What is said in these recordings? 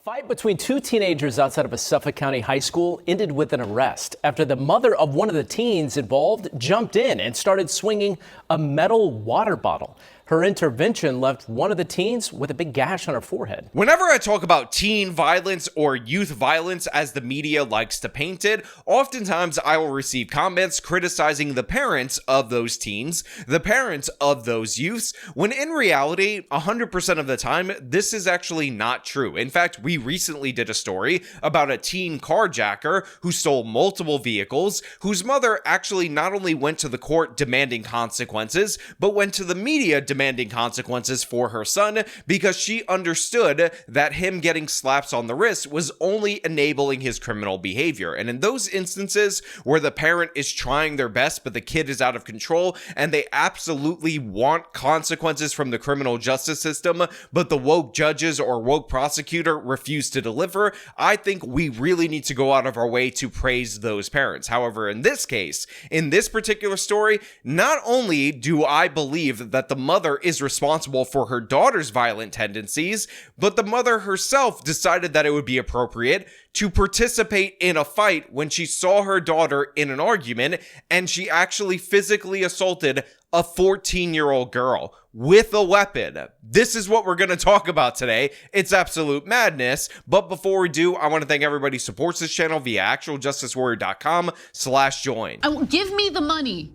Fight between two teenagers outside of a Suffolk County high school ended with an arrest after the mother of one of the teens involved jumped in and started swinging a metal water bottle. Her intervention left one of the teens with a big gash on her forehead. Whenever I talk about teen violence or youth violence, as the media likes to paint it, oftentimes I will receive comments criticizing the parents of those teens, the parents of those youths, when in reality, 100% of the time, this is actually not true. In fact, we recently did a story about a teen carjacker who stole multiple vehicles, whose mother actually not only went to the court demanding consequences, but went to the media demanding consequences for her son because she understood that him getting slaps on the wrist was only enabling his criminal behavior. And in those instances where the parent is trying their best but the kid is out of control and they absolutely want consequences from the criminal justice system, but the woke judges or woke prosecutor refuse to deliver, I think we really need to go out of our way to praise those parents. However, in this case, in this particular story, not only do I believe that the mother is responsible for her daughter's violent tendencies, but the mother herself decided that it would be appropriate to participate in a fight when she saw her daughter in an argument, and she actually physically assaulted a 14-year-old girl with a weapon. This is what we're going to talk about today. It's absolute madness. But before we do, I want to thank everybody who supports this channel via actualjusticewarrior.com/join. Give me the money.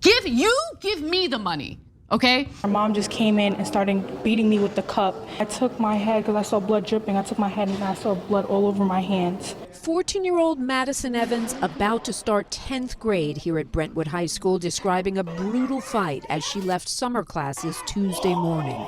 Give me the money. Okay? My mom just came in and started beating me with the cup. I took my head because I saw blood dripping. I took my head and I saw blood all over my hands. 14-year-old Madison Evans about to start 10th grade here at Brentwood High School, describing a brutal fight as she left summer classes Tuesday morning.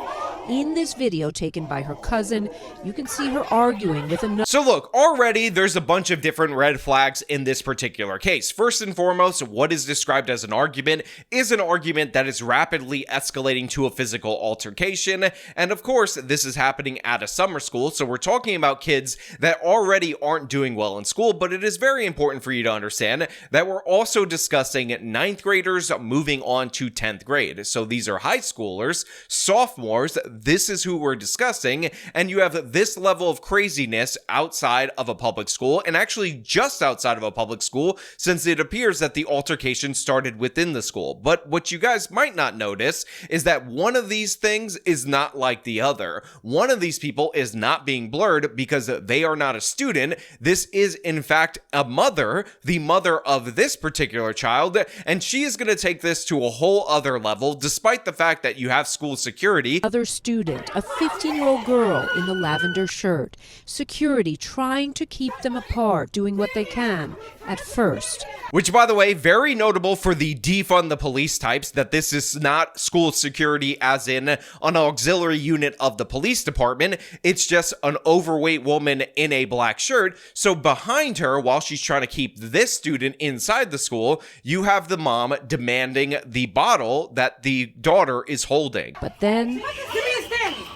In this video taken by her cousin, you can see her arguing with another. So look, already there's a bunch of different red flags in this particular case. First and foremost, what is described as an argument is an argument that is rapidly escalating to a physical altercation. And of course, this is happening at a summer school. So we're talking about kids that already aren't doing well in school, but it is very important for you to understand that we're also discussing 9th graders moving on to 10th grade. So these are high schoolers, sophomores. This is who we're discussing, and you have this level of craziness outside of a public school, and actually just outside of a public school, since it appears that the altercation started within the school. But what you guys might not notice is that one of these things is not like the other. One of these people is not being blurred because they are not a student. This is, in fact, a mother, the mother of this particular child, and she is going to take this to a whole other level, despite the fact that you have school security. Other student, a 15-year-old girl in the lavender shirt. Security trying to keep them apart, doing what they can at first. Which, by the way, very notable for the defund the police types, that this is not school security as in an auxiliary unit of the police department. It's just an overweight woman in a black shirt. So behind her, while she's trying to keep this student inside the school, you have the mom demanding the bottle that the daughter is holding. But then,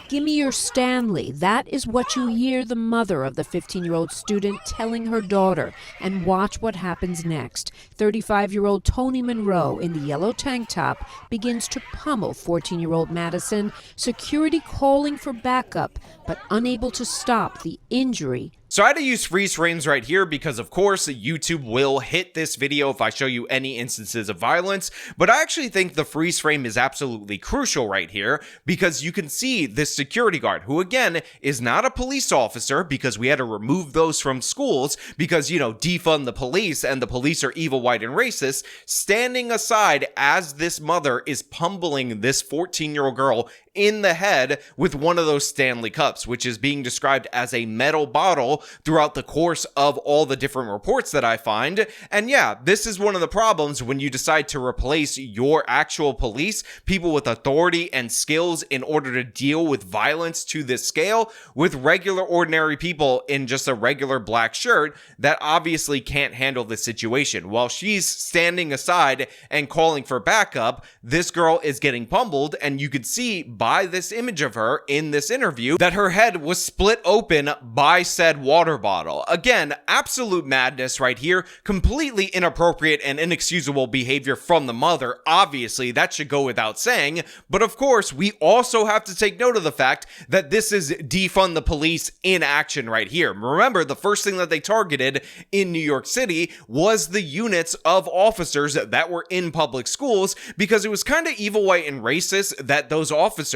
give me your Stanley. That is what you hear the mother of the 15-year-old student telling her daughter. And watch what happens next. 35-year-old Tony Monroe in the yellow tank top begins to pummel 14-year-old Madison. Security calling for backup, but unable to stop the injury. So I had to use freeze frames right here because, of course, YouTube will hit this video if I show you any instances of violence. But I actually think the freeze frame is absolutely crucial right here because you can see this security guard, who, again, is not a police officer because we had to remove those from schools because, you know, defund the police and the police are evil, white, and racist, standing aside as this mother is pummeling this 14-year-old girl in the head with one of those Stanley cups, which is being described as a metal bottle throughout the course of all the different reports that I find. And yeah, this is one of the problems when you decide to replace your actual police, people with authority and skills in order to deal with violence to this scale, with regular ordinary people in just a regular black shirt that obviously can't handle this situation. While she's standing aside and calling for backup, this girl is getting pummeled, and you could see by this image of her in this interview that her head was split open by said water bottle. Again, absolute madness right here. Completely inappropriate and inexcusable behavior from the mother. Obviously, that should go without saying. But of course, we also have to take note of the fact that this is defund the police in action right here. Remember, the first thing that they targeted in New York City was the units of officers that were in public schools, because it was kind of evil, white, and racist that those officers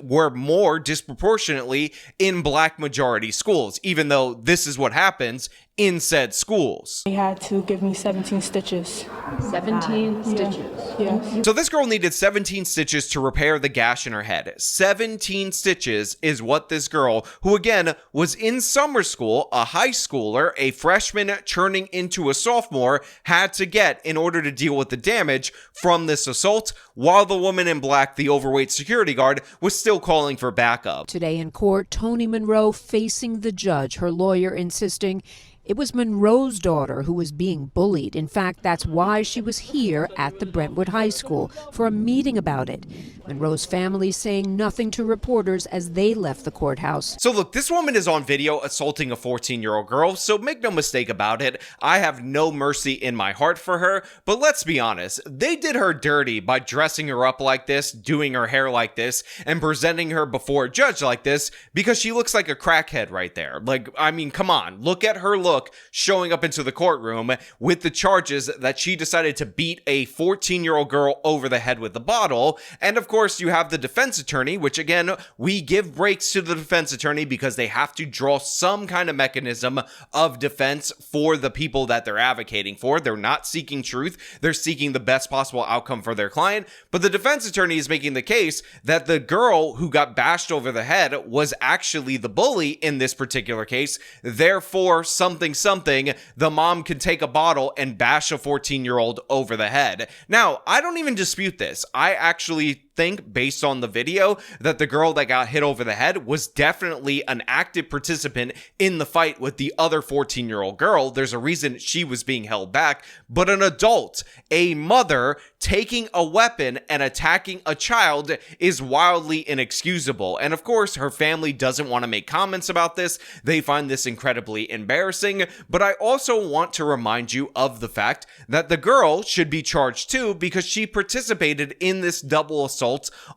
were more disproportionately in black majority schools, even though this is what happens in said schools. They had to give me 17 stitches. 17 stitches. Yes. So this girl needed 17 stitches to repair the gash in her head. 17 stitches is what this girl, who again was in summer school, a high schooler, a freshman turning into a sophomore, had to get in order to deal with the damage from this assault, while the woman in black, the overweight security guard, was still calling for backup. Today in court, Toni Monroe facing the judge, her lawyer insisting it was Monroe's daughter who was being bullied. In fact, that's why she was here at the Brentwood High School for a meeting about it. Monroe's family saying nothing to reporters as they left the courthouse. So look, this woman is on video assaulting a 14-year-old girl, so make no mistake about it, I have no mercy in my heart for her. But let's be honest, they did her dirty by dressing her up like this, doing her hair like this, and presenting her before a judge like this, because she looks like a crackhead right there. Like, I mean, come on, look at her look showing up into the courtroom with the charges that she decided to beat a 14-year-old girl over the head with a bottle. And of course, you have the defense attorney, which again, we give breaks to the defense attorney because they have to draw some kind of mechanism of defense for the people that they're advocating for. They're not seeking truth. They're seeking the best possible outcome for their client. But the defense attorney is making the case that the girl who got bashed over the head was actually the bully in this particular case. Therefore, something, the mom can take a bottle and bash a 14-year-old over the head. Now, I don't even dispute this. I actually think, based on the video, that the girl that got hit over the head was definitely an active participant in the fight with the other 14-year-old girl. There's a reason she was being held back. But an adult, a mother, taking a weapon and attacking a child is wildly inexcusable. And of course, her family doesn't want to make comments about this. They find this incredibly embarrassing. But I also want to remind you of the fact that the girl should be charged too, because she participated in this double assault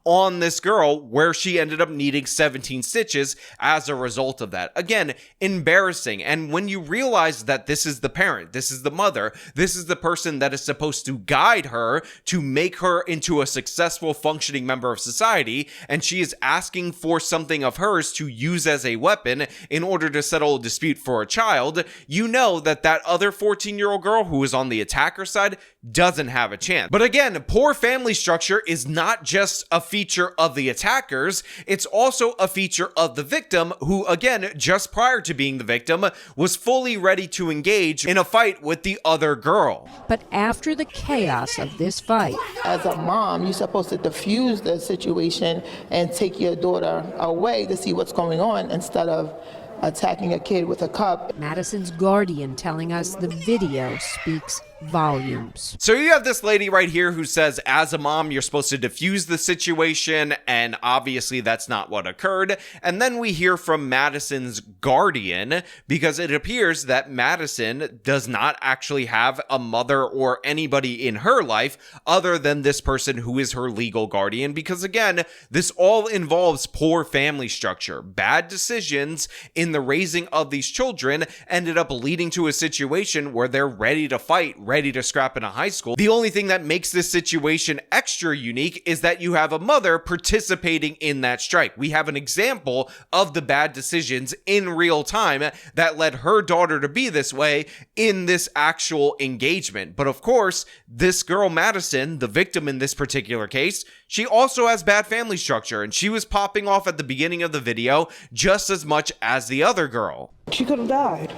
on this girl, where she ended up needing 17 stitches as a result of that. Again, embarrassing. And when you realize that this is the parent, this is the mother, this is the person that is supposed to guide her to make her into a successful functioning member of society, and she is asking for something of hers to use as a weapon in order to settle a dispute for a child, you know that that other 14-year-old girl who is on the attacker side doesn't have a chance. But again, poor family structure is not just a feature of the attackers, it's also a feature of the victim, who again, just prior to being the victim, was fully ready to engage in a fight with the other girl. But after the chaos of this fight, as a mom, you're supposed to diffuse the situation and take your daughter away to see what's going on instead of attacking a kid with a cup. Madison's guardian telling us the video speaks volumes. So you have this lady right here who says, as a mom, you're supposed to diffuse the situation, and obviously that's not what occurred. And then we hear from Madison's guardian, because it appears that Madison does not actually have a mother or anybody in her life other than this person who is her legal guardian, because again, this all involves poor family structure. Bad decisions in the raising of these children ended up leading to a situation where they're ready to fight, ready to scrap in a high school. The only thing that makes this situation extra unique is that you have a mother participating in that strike. We have an example of the bad decisions in real time that led her daughter to be this way in this actual engagement. But of course, this girl Madison, the victim in this particular case, she also has bad family structure, and she was popping off at the beginning of the video just as much as the other girl. She could have died.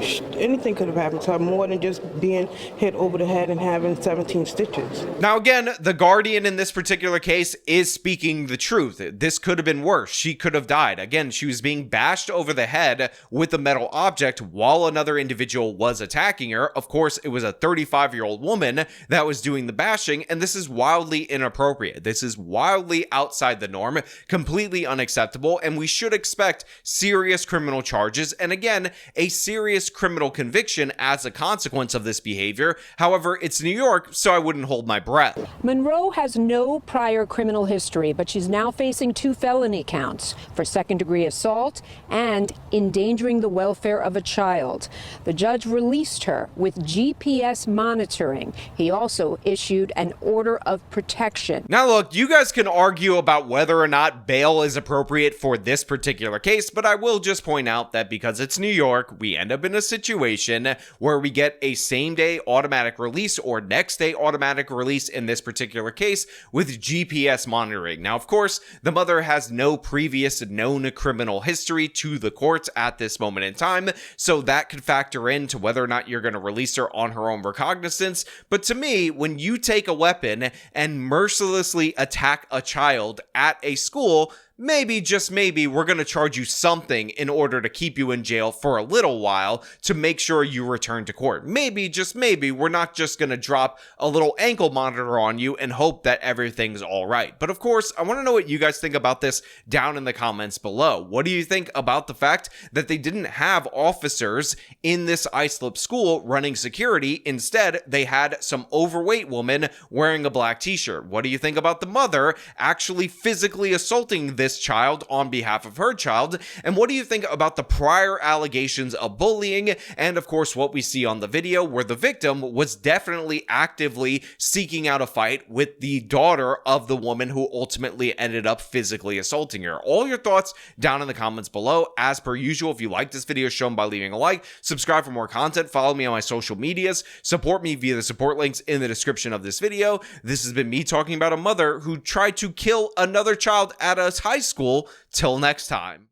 Anything could have happened to her more than just being hit over the head and having 17 stitches. Now, again, the guardian in this particular case is speaking the truth. This could have been worse. She could have died. Again, she was being bashed over the head with a metal object while another individual was attacking her. Of course, it was a 35-year-old woman that was doing the bashing, and this is wildly inappropriate. This is wildly outside the norm, completely unacceptable, and we should expect serious criminal charges, and again, a serious criminal conviction as a consequence of this behavior. However, it's New York, so I wouldn't hold my breath. Monroe has no prior criminal history, but she's now facing 2 felony counts for second-degree assault and endangering the welfare of a child. The judge released her with GPS monitoring. He also issued an order of protection. Now look, you guys can argue about whether or not bail is appropriate for this particular case, but I will just point out that because it's New York, we end up in a situation where we get a same-day automatic release or next-day automatic release in this particular case with GPS monitoring. Now, of course, the mother has no previous known criminal history to the courts at this moment in time, so that could factor into whether or not you're going to release her on her own recognizance. But to me, when you take a weapon and mercilessly attack a child at a school, maybe, just maybe, we're going to charge you something in order to keep you in jail for a little while to make sure you return to court. Maybe, just maybe, we're not just going to drop a little ankle monitor on you and hope that everything's all right. But of course, I want to know what you guys think about this down in the comments below. What do you think about the fact that they didn't have officers in this Islip school running security? Instead, they had some overweight woman wearing a black t-shirt. What do you think about the mother actually physically assaulting this child on behalf of her child? And what do you think about the prior allegations of bullying? And of course, what we see on the video where the victim was definitely actively seeking out a fight with the daughter of the woman who ultimately ended up physically assaulting her. All your thoughts down in the comments below. As per usual, if you like this video, show them by leaving a like, subscribe for more content, follow me on my social medias, support me via the support links in the description of this video. This has been me talking about a mother who tried to kill another child at a high school. Till next time.